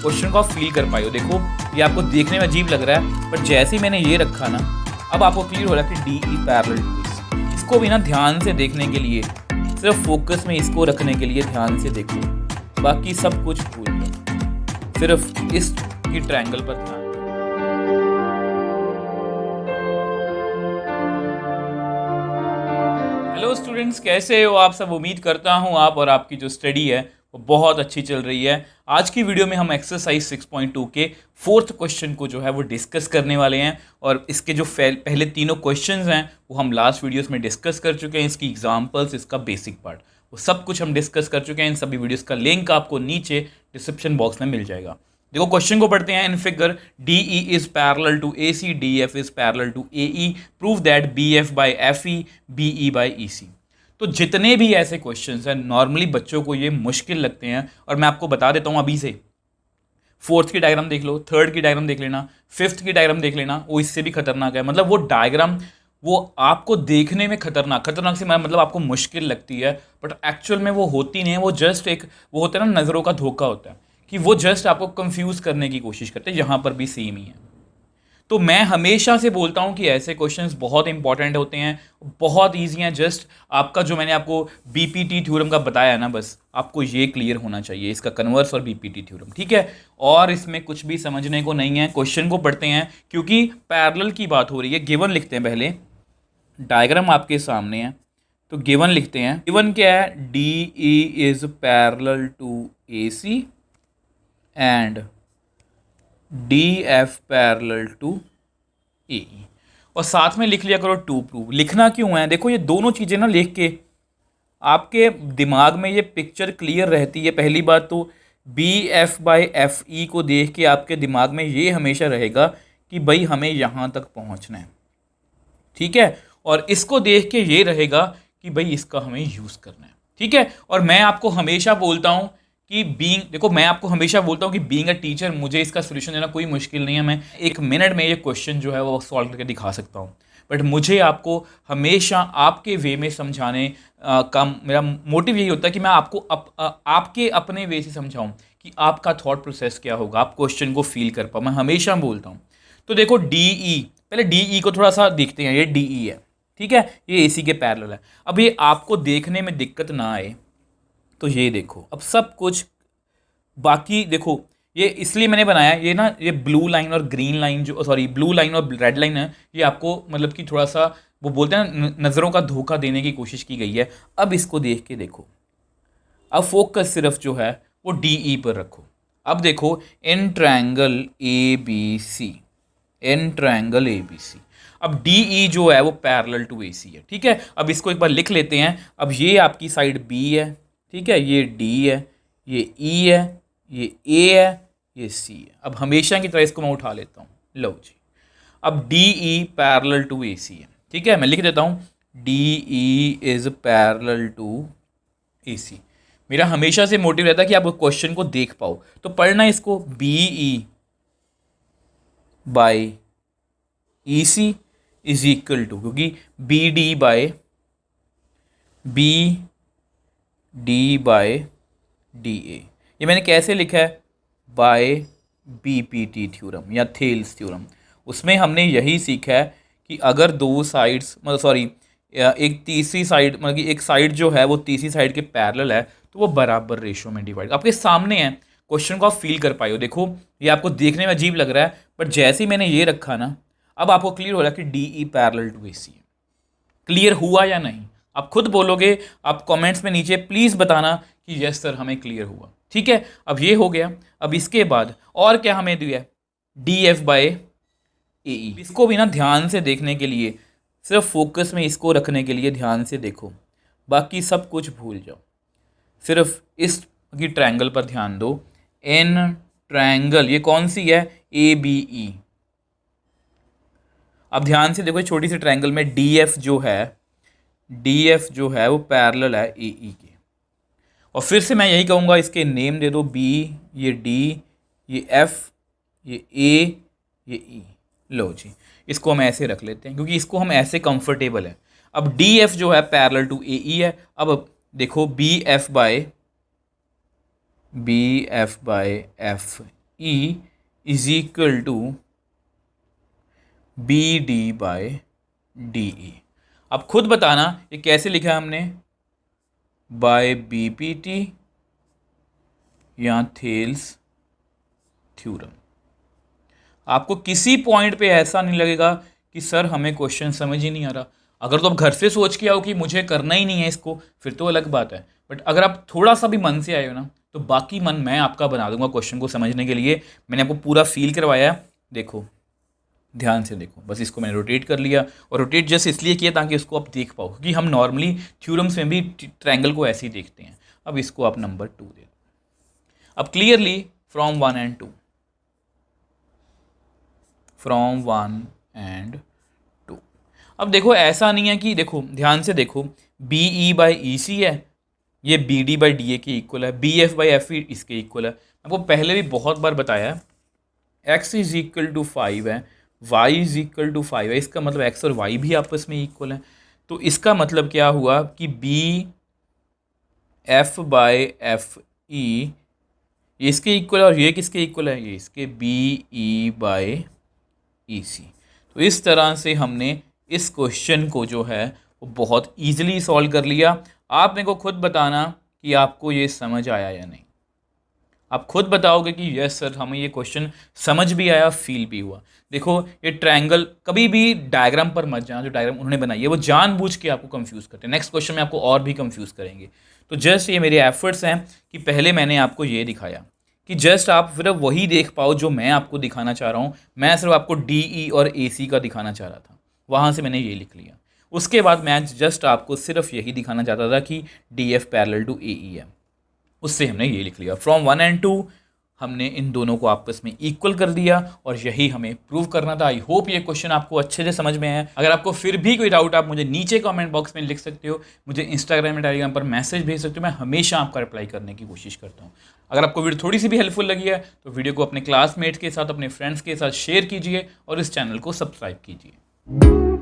Question को आप feel कर पाए हो। देखो ये आपको देखने में अजीब लग रहा है, पर जैसे ही मैंने ये रखा ना, अब आपको क्लियर हो रहा है कि D E parallel to AC। इसको भी ना ध्यान से देखने के लिए, सिर्फ फोकस में इसको रखने के लिए ध्यान से देखो, बाकी सब कुछ भूल जाओ, सिर्फ इस की ट्रायंगल पर ध्यान। हेलो स्टूडेंट्स, कैसे हो आप सब? उम्मीद करता हूं आप और आपकी जो स्टडी है वो बहुत अच्छी चल रही है। आज की वीडियो में हम एक्सरसाइज 6.2 के 4th क्वेश्चन को जो है वो डिस्कस करने वाले हैं, और इसके जो पहले तीनों क्वेश्चंस हैं वो हम लास्ट वीडियोस में डिस्कस कर चुके हैं। इसकी एग्जांपल्स, इसका बेसिक पार्ट, वो सब कुछ हम डिस्कस कर चुके हैं। इन सभी वीडियोस का लिंक आपको नीचे डिस्क्रिप्शन बॉक्स में मिल जाएगा। देखो क्वेश्चन को पढ़ते हैं। In figure D E is parallel to A C, D F is parallel to A E, prove that B F by F E, B E by E C. तो जितने भी ऐसे क्वेश्चंस हैं नॉर्मली बच्चों को ये मुश्किल लगते हैं, और मैं आपको बता देता हूँ अभी से। 4th की डायग्राम देख लो, 3rd की डायग्राम देख लेना, 5th की डायग्राम देख लेना, वो इससे भी खतरनाक है। मतलब वो डायग्राम वो आपको देखने में खतरनाक से मतलब आपको मुश्किल लगती है, बट एक्चुअल में वो होती नहीं है। वो जस्ट एक वो होता है ना, नज़रों का धोखा होता है कि वो जस्ट आपको कंफ्यूज करने की कोशिश करते हैं। यहाँ पर भी सेम ही है। तो मैं हमेशा से बोलता हूँ कि ऐसे क्वेश्चंस बहुत इंपॉर्टेंट होते हैं, बहुत ईजी हैं। जस्ट आपका जो मैंने आपको बीपीटी थ्योरम का बताया ना, बस आपको ये क्लियर होना चाहिए, इसका कन्वर्स और बीपीटी थ्योरम, ठीक है। और इसमें कुछ भी समझने को नहीं है। क्वेश्चन को पढ़ते हैं, क्योंकि पैरेलल की बात हो रही है। गिवन लिखते हैं, पहले डायग्राम आपके सामने है तो गिवन लिखते हैं। गिवन क्या है? D E is parallel to A C and D F parallel to A, और साथ में लिख लिया करो टू प्रूव। लिखना क्यों है? देखो ये दोनों चीज़ें ना लिख के आपके दिमाग में ये पिक्चर क्लियर रहती है। पहली बात तो B F by F E को देख के आपके दिमाग में ये हमेशा रहेगा कि भाई हमें यहाँ तक पहुँचना है, ठीक है। और इसको देख के ये रहेगा कि भाई इसका हमें यूज़ करना है, ठीक है। और मैं आपको हमेशा बोलता हूँ कि देखो मैं आपको हमेशा बोलता हूँ कि बीइंग अ टीचर मुझे इसका सोल्यूशन देना कोई मुश्किल नहीं है। मैं 1 मिनट में ये क्वेश्चन जो है वो सॉल्व करके दिखा सकता हूँ, बट मुझे आपको हमेशा आपके वे में समझाने का मेरा मोटिव यही होता है कि मैं आपको आपके अपने वे से समझाऊँ कि आपका थॉट प्रोसेस क्या होगा, आप क्वेश्चन को फील कर पाओ। मैं हमेशा बोलता हूँ। तो देखो डी ई, पहले डी ई को थोड़ा सा देखते हैं। ये डी ई है, ठीक है, ये ए सी के पैरेलल है। अब ये आपको देखने में दिक्कत ना आए तो ये देखो, अब सब कुछ बाकी देखो, ये इसलिए मैंने बनाया ये ना, ये ब्लू लाइन और ग्रीन लाइन जो ब्लू लाइन और रेड लाइन है, ये आपको मतलब कि थोड़ा सा वो बोलते हैं नज़रों का धोखा देने की कोशिश की गई है। अब इसको देख के देखो, अब फोकस सिर्फ जो है वो डी ई पर रखो। अब देखो in triangle A B C, in triangle A B C, अब डी ई जो है वो पैरेलल टू ए सी है, ठीक है। अब इसको एक बार लिख लेते हैं। अब ये आपकी साइड बी है, ठीक है, ये डी है, ये ई है, ये ए है, ये सी है। अब हमेशा की तरह इसको मैं उठा लेता हूँ। लो जी, अब D E parallel to A C है, ठीक है। मैं लिख देता हूँ D E is parallel to A C. मेरा हमेशा से मोटिव रहता है कि आप क्वेश्चन को देख पाओ। तो पढ़ना इसको B E by E C is equal to, क्योंकि B D by B D by D A, ये मैंने कैसे लिखा है? बाय बीपीटी थ्योरम या थेल्स थ्योरम। उसमें हमने यही सीखा है कि अगर दो साइड्स एक तीसरी साइड मतलब कि एक साइड जो है वो तीसरी साइड के पैरेलल है तो वो बराबर रेशो में डिवाइड। आपके सामने है, क्वेश्चन को आप फील कर पाए हो। देखो ये आपको देखने में अजीब लग रहा है, बट जैसे ही मैंने ये रखा ना, अब आपको क्लियर हो रहा है कि D E parallel to A C है। क्लियर हुआ या नहीं? आप खुद बोलोगे, आप कमेंट्स में नीचे प्लीज़ बताना कि यस सर हमें क्लियर हुआ, ठीक है। अब ये हो गया। अब इसके बाद और क्या हमें दिया है? डी एफ बाई ए ई। इसको भी ना ध्यान से देखने के लिए, सिर्फ फोकस में इसको रखने के लिए ध्यान से देखो, बाकी सब कुछ भूल जाओ, सिर्फ इस की ट्रायंगल पर ध्यान दो। एन ट्रायंगल, ये कौन सी है? A B E. अब ध्यान से देखो, छोटी सी ट्रायंगल में डी एफ जो है वो पैरेलल है ए ई के। और फिर से मैं यही कहूँगा, इसके नेम दे दो, बी, ये डी, ये एफ, ये ए, ये ई। लो जी, इसको हम ऐसे रख लेते हैं क्योंकि इसको हम ऐसे कंफर्टेबल है। अब डी एफ जो है पैरेलल टू ए ई है। अब देखो B F by F E is equal to B D by D E. अब खुद बताना ये कैसे लिखा है हमने, बाय बी पी टी या थेल्स थ्योरम। आपको किसी पॉइंट पे ऐसा नहीं लगेगा कि सर हमें क्वेश्चन समझ ही नहीं आ रहा। अगर तो आप घर से सोच के आओ कि मुझे करना ही नहीं है इसको, फिर तो अलग बात है। बट अगर आप थोड़ा सा भी मन से आए हो ना, तो बाकी मन मैं आपका बना दूंगा क्वेश्चन को समझने के लिए। मैंने आपको पूरा फील करवाया है। देखो, ध्यान से देखो, बस इसको मैंने रोटेट कर लिया, और रोटेट जस्ट इसलिए किया ताकि इसको आप देख पाओ, क्योंकि हम नॉर्मली थ्योरम्स में भी ट्रायंगल को ऐसे ही देखते हैं। अब इसको आप नंबर 2 दे दो। अब clearly from 1 and 2, from 1 and 2। अब देखो ऐसा नहीं है कि, देखो ध्यान से देखो, B E by E C है, ये B D by D A के इक्वल है, B F by F E इसके इक्वल है। आपको पहले भी बहुत बार बताया है, एक्स इज इक्वल टू 5 है, y इज इक्वल टू 5 है। इसका मतलब x और y भी आपस में इक्वल है। तो इसका मतलब क्या हुआ कि B F by F E ये इसके इक्वल है, और ये किसके इक्वल है, ये इसके बी ई बाय ई सी। तो इस तरह से हमने इस क्वेश्चन को जो है वो बहुत ईजिली सॉल्व कर लिया। आप मेरे को खुद बताना कि आपको ये समझ आया या नहीं। आप खुद बताओगे कि यस सर हमें ये क्वेश्चन समझ भी आया, फील भी हुआ। देखो ये ट्रायंगल कभी भी डायग्राम पर मत जाना, जो डायग्राम उन्होंने बनाई है वो जानबूझ के आपको कंफ्यूज करते हैं। नेक्स्ट क्वेश्चन में आपको और भी कंफ्यूज करेंगे। तो जस्ट ये मेरे एफर्ट्स हैं कि पहले मैंने आपको ये दिखाया कि जस्ट आप सिर्फ वही देख पाओ जो मैं आपको दिखाना चाह रहा हूँ। मैं सिर्फ आपको डी ई और ए सी का दिखाना चाह रहा था, वहाँ से मैंने ये लिख लिया। उसके बाद मैं जस्ट आपको सिर्फ यही दिखाना चाहता था कि D F parallel to A ई है, उससे हमने ये लिख लिया। फ्रॉम 1 and 2 हमने इन दोनों को आपस में इक्वल कर दिया, और यही हमें प्रूव करना था। आई होप ये क्वेश्चन आपको अच्छे से समझ में आया। अगर आपको फिर भी कोई डाउट, आप मुझे नीचे कमेंट बॉक्स में लिख सकते हो, मुझे इंस्टाग्राम या टेलीग्राम पर मैसेज भेज सकते हो। मैं हमेशा आपका रिप्लाई करने की कोशिश करता हूँ। अगर आपको वीडियो थोड़ी सी भी हेल्पफुल लगी है तो वीडियो को अपने क्लासमेट्स के साथ, अपने फ्रेंड्स के साथ शेयर कीजिए, और इस चैनल को सब्सक्राइब कीजिए।